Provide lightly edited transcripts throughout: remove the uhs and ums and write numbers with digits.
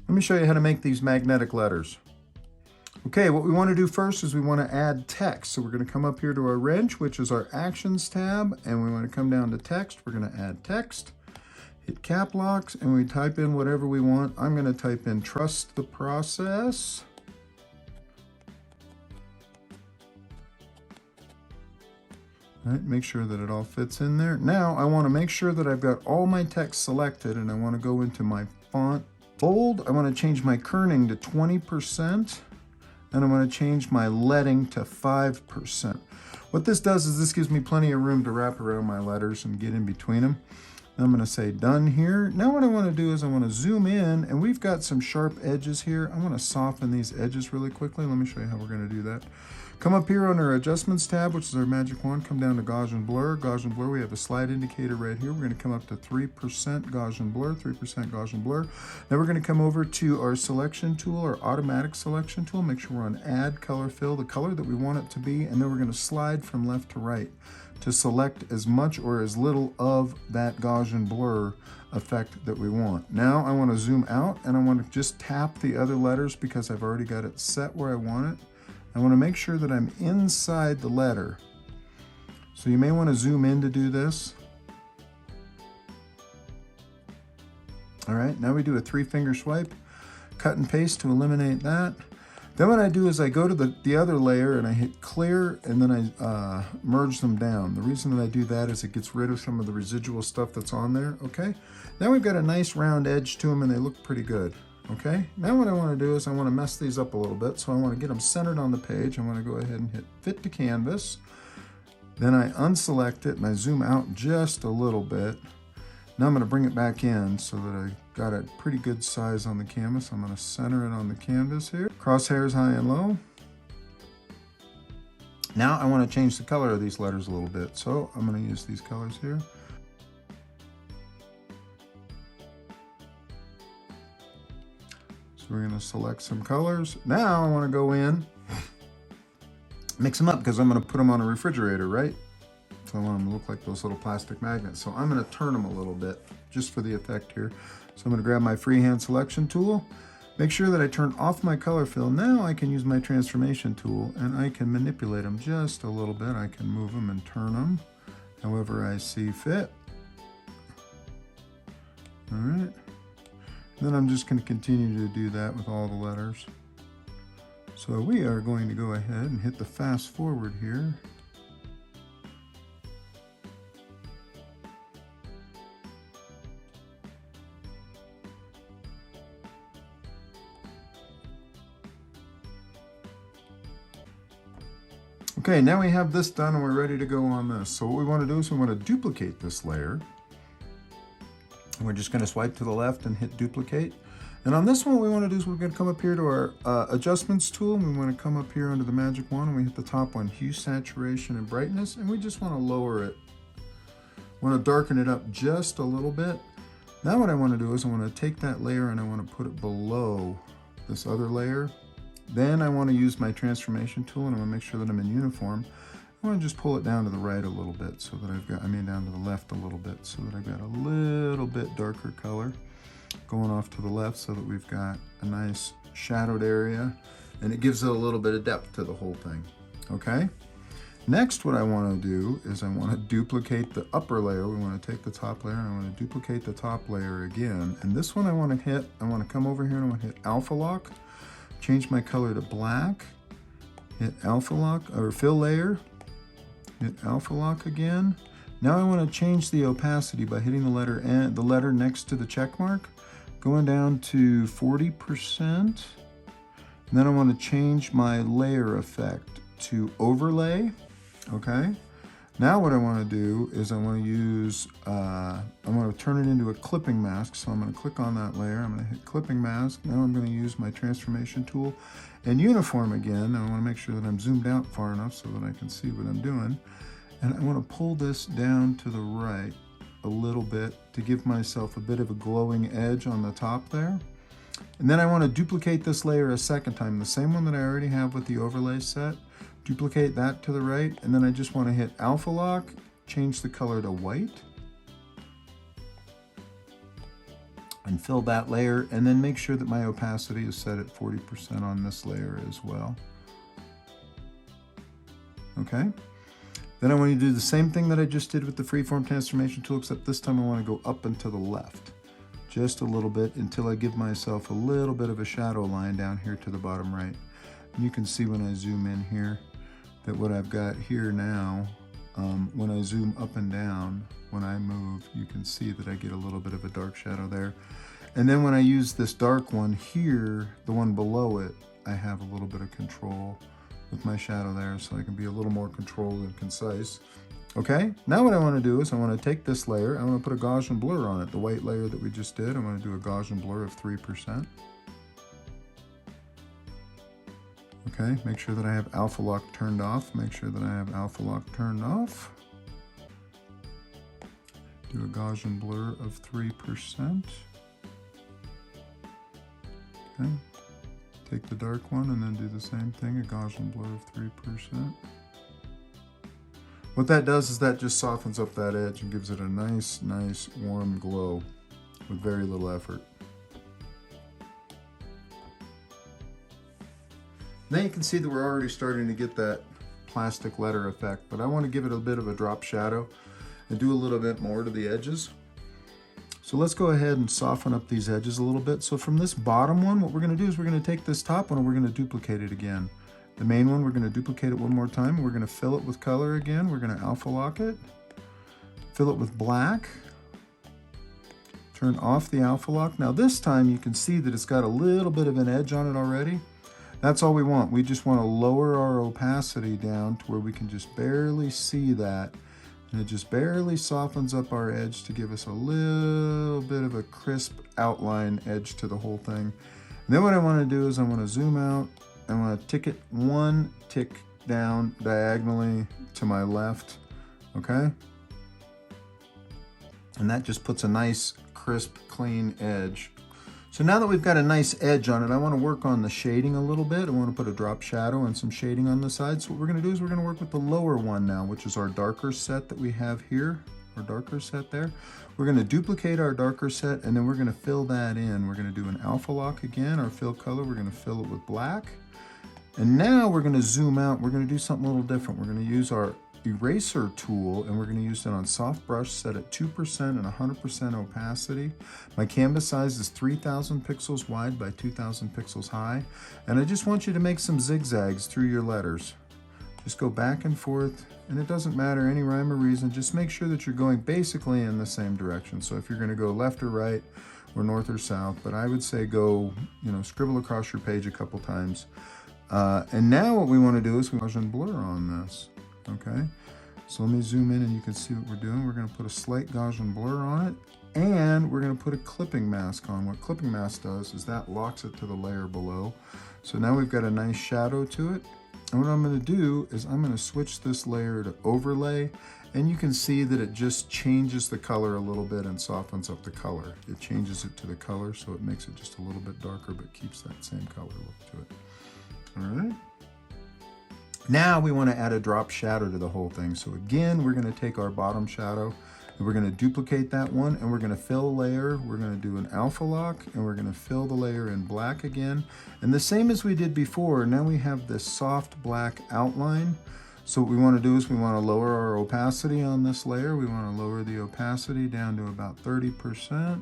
Let me show you how to make these magnetic letters. Okay, what we want to do first is we want to add text. So we're going to come up here to our wrench, which is our Actions tab, and we want to come down to text. We're going to add text, hit cap locks, and we type in whatever we want. I'm going to type in trust the process. All right, make sure that it all fits in there. Now I want to make sure that I've got all my text selected, and I want to go into my font bold. I want to change my kerning to 20. And I'm going to change my leading to 5%. What this does is this gives me plenty of room to wrap around my letters and get in between them. I'm going to say done here. Now what I want to do is I want to zoom in, and we've got some sharp edges here. I want to soften these edges really quickly. Let me show you how we're going to do that. Come up here on our Adjustments tab, which is our magic wand. Come down to Gaussian Blur. Gaussian Blur, we have a slide indicator right here. We're going to come up to 3% Gaussian Blur, 3% Gaussian Blur. Now we're going to come over to our selection tool, our automatic selection tool. Make sure we're on Add Color Fill, the color that we want it to be, and then we're going to slide from left to right to select as much or as little of that Gaussian Blur effect that we want. Now I want to zoom out, and I want to just tap the other letters because I've already got it set where I want it. I want to make sure that I'm inside the letter. So you may want to zoom in to do this. All right, now we do a 3-finger swipe, cut and paste to eliminate that. Then what I do is I go to the other layer and I hit clear, and then I merge them down. The reason that I do that is it gets rid of some of the residual stuff that's on there, okay? Now we've got a nice round edge to them and they look pretty good. Okay, now what I want to do is I want to mess these up a little bit. So I want to get them centered on the page. I want to go ahead and hit Fit to Canvas. Then I unselect it and I zoom out just a little bit. Now I'm going to bring it back in so that I got a pretty good size on the canvas. I'm going to center it on the canvas here. Crosshairs high and low. Now I want to change the color of these letters a little bit. So I'm going to use these colors here. So we're going to select some colors. Now I want to go in, mix them up because I'm going to put them on a refrigerator, right? So I want them to look like those little plastic magnets. So I'm going to turn them a little bit just for the effect here. So I'm going to grab my freehand selection tool, make sure that I turn off my color fill. Now I can use my transformation tool and I can manipulate them just a little bit. I can move them and turn them however I see fit. All right. Then I'm just going to continue to do that with all the letters. So we are going to go ahead and hit the fast forward here. Okay, now we have this done and we're ready to go on this. So what we want to do is we want to duplicate this layer. We're just going to swipe to the left and hit duplicate. And on this one, what we want to do is we're going to come up here to our adjustments tool. And we want to come up here under the magic wand and we hit the top one, hue, saturation, and brightness. And we just want to lower it. We want to darken it up just a little bit. Now what I want to do is I want to take that layer and I want to put it below this other layer. Then I want to use my transformation tool and I want to make sure that I'm in uniform. I want to just pull it down to the right a little bit so that down to the left a little bit so that I've got a little bit darker color going off to the left so that we've got a nice shadowed area and it gives it a little bit of depth to the whole thing. Okay. Next, what I want to do is I want to duplicate the upper layer. We want to take the top layer and I want to duplicate the top layer again. And this one I want to come over here and I want to hit Alpha Lock, change my color to black, hit Alpha Lock or fill layer. Hit Alpha Lock again. Now I want to change the opacity by hitting the letter next to the check mark, going down to 40%. And then I want to change my layer effect to overlay. Okay. Now what I want to do is I want to use, I want to turn it into a clipping mask. So I'm going to click on that layer. I'm going to hit clipping mask. Now I'm going to use my transformation tool and uniform again. I want to make sure that I'm zoomed out far enough so that I can see what I'm doing. And I want to pull this down to the right a little bit to give myself a bit of a glowing edge on the top there. And then I want to duplicate this layer a second time, the same one that I already have with the overlay set. Duplicate that to the right, and then I just want to hit Alpha Lock, change the color to white. and fill that layer, and then make sure that my opacity is set at 40% on this layer as well. Okay. Then I want you to do the same thing that I just did with the freeform transformation tool, except this time I want to go up and to the left. Just a little bit until I give myself a little bit of a shadow line down here to the bottom right. And you can see when I zoom in here that what I've got here now, when I zoom up and down, when I move, you can see that I get a little bit of a dark shadow there. And then when I use this dark one here, the one below it, I have a little bit of control with my shadow there, so I can be a little more controlled and concise. Okay, now what I want to do is I want to take this layer, I want to put a Gaussian blur on it, the white layer that we just did. I'm going to do a Gaussian blur of 3%. Okay, make sure that I have alpha lock turned off. Make sure that I have alpha lock turned off. Do a Gaussian blur of 3%. Okay, take the dark one and then do the same thing, a Gaussian blur of 3%. What that does is that just softens up that edge and gives it a nice warm glow with very little effort. Now you can see that we're already starting to get that plastic letter effect, but I want to give it a bit of a drop shadow and do a little bit more to the edges. So let's go ahead and soften up these edges a little bit. So from this bottom one, what we're going to do is we're going to take this top one and we're going to duplicate it again. The main one, we're going to duplicate it one more time. We're going to fill it with color again. We're going to alpha lock it. Fill it with black. Turn off the alpha lock. Now this time you can see that it's got a little bit of an edge on it already. That's all we want. We just want to lower our opacity down to where we can just barely see that. And it just barely softens up our edge to give us a little bit of a crisp outline edge to the whole thing. And then what I want to do is I want to zoom out. I want to tick it one tick down diagonally to my left, okay? And that just puts a nice, crisp, clean edge. So now that we've got a nice edge on it, I want to work on the shading a little bit. I want to put a drop shadow and some shading on the side. So what we're going to do is we're going to work with the lower one now, which is our darker set that we have here, our darker set there. We're going to duplicate our darker set, and then we're going to fill that in. We're going to do an alpha lock again, our fill color. We're going to fill it with black. And now we're going to zoom out. We're going to do something a little different. We're going to use our eraser tool, and we're going to use it on soft brush set at 2% and 100% opacity. My canvas size is 3,000 pixels wide by 2,000 pixels high. And I just want you to make some zigzags through your letters. Just go back and forth, and it doesn't matter any rhyme or reason. Just make sure that you're going basically in the same direction. So if you're going to go left or right or north or south, but I would say go, scribble across your page a couple times. And now what we want to do is we Gaussian blur on this. Okay, so let me zoom in and you can see what we're doing. We're going to put a slight Gaussian blur on it, and we're going to put a clipping mask on. What clipping mask does is that locks it to the layer below. So now we've got a nice shadow to it. And what I'm going to do is I'm going to switch this layer to overlay, and you can see that it just changes the color a little bit and softens up the color. It changes it to the color, so it makes it just a little bit darker but keeps that same color look to it. All right. Now we want to add a drop shadow to the whole thing. So again, we're going to take our bottom shadow and we're going to duplicate that one, and we're going to fill a layer. We're going to do an alpha lock, and we're going to fill the layer in black again. And the same as we did before, now we have this soft black outline. So what we want to do is we want to lower our opacity on this layer. We want to lower the opacity down to about 30%.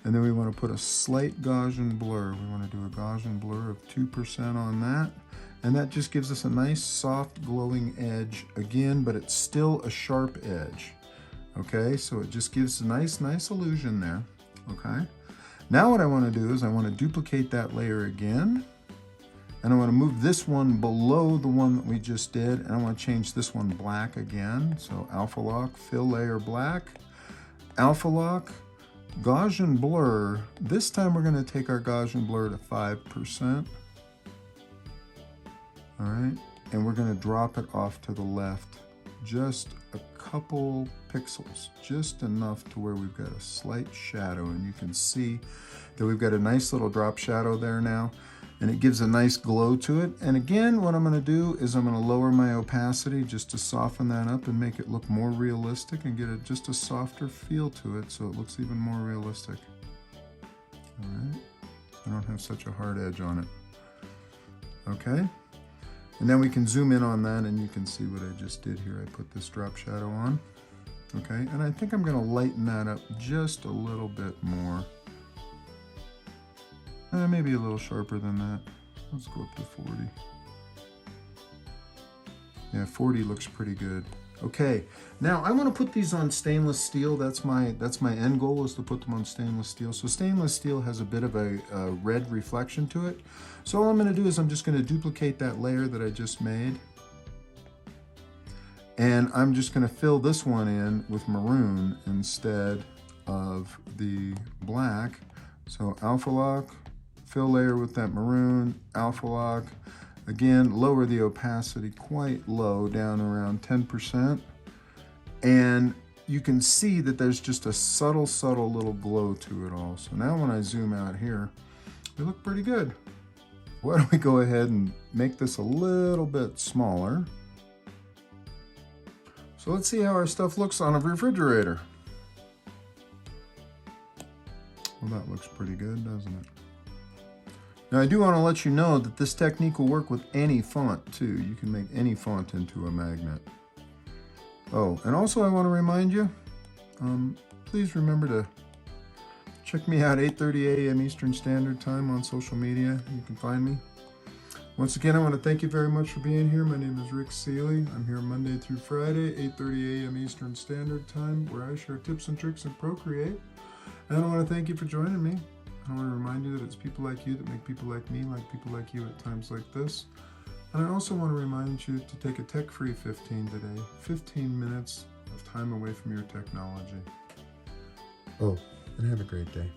And then we want to put a slight Gaussian blur. We want to do a Gaussian blur of 2% on that. And that just gives us a nice soft glowing edge again, but it's still a sharp edge. Okay, so it just gives a nice illusion there. Okay, now what I want to do is I want to duplicate that layer again. And I want to move this one below the one that we just did. And I want to change this one black again. So alpha lock, fill layer black, alpha lock, Gaussian blur. This time we're going to take our Gaussian blur to 5%. All right, and we're going to drop it off to the left just a couple pixels, just enough to where we've got a slight shadow, and you can see that we've got a nice little drop shadow there now. and it gives a nice glow to it. And again, what I'm going to do is I'm going to lower my opacity just to soften that up and make it look more realistic and get just a softer feel to it so it looks even more realistic. All right, I don't have such a hard edge on it. Okay, and then we can zoom in on that and you can see what I just did here. I put this drop shadow on. Okay, and I think I'm going to lighten that up just a little bit more. Maybe a little sharper than that. Let's go up to 40. Yeah, 40 looks pretty good. Okay, now I want to put these on stainless steel. That's my end goal, is to put them on stainless steel. So stainless steel has a bit of a red reflection to it. So all I'm going to do is I'm just going to duplicate that layer that I just made. And I'm just going to fill this one in with maroon instead of the black. So alpha lock, fill layer with that maroon, alpha lock. Again, lower the opacity quite low, down around 10%. And you can see that there's just a subtle little glow to it all. So now when I zoom out here, they look pretty good. Why don't we go ahead and make this a little bit smaller? So let's see how our stuff looks on a refrigerator. Well, that looks pretty good, doesn't it? Now I do want to let you know that this technique will work with any font too. You can make any font into a magnet. Oh, and also I want to remind you, please remember to check me out 8:30 a.m. Eastern Standard Time on social media. You can find me. Once again, I want to thank you very much for being here. My name is Rick Seeley. I'm here Monday through Friday, 8:30 a.m. Eastern Standard Time, where I share tips and tricks in Procreate. And I want to thank you for joining me. I want to remind you that it's people like you that make people like me, like people like you at times like this. And I also want to remind you to take a tech-free 15 today. 15 minutes of time away from your technology. Oh, and have a great day.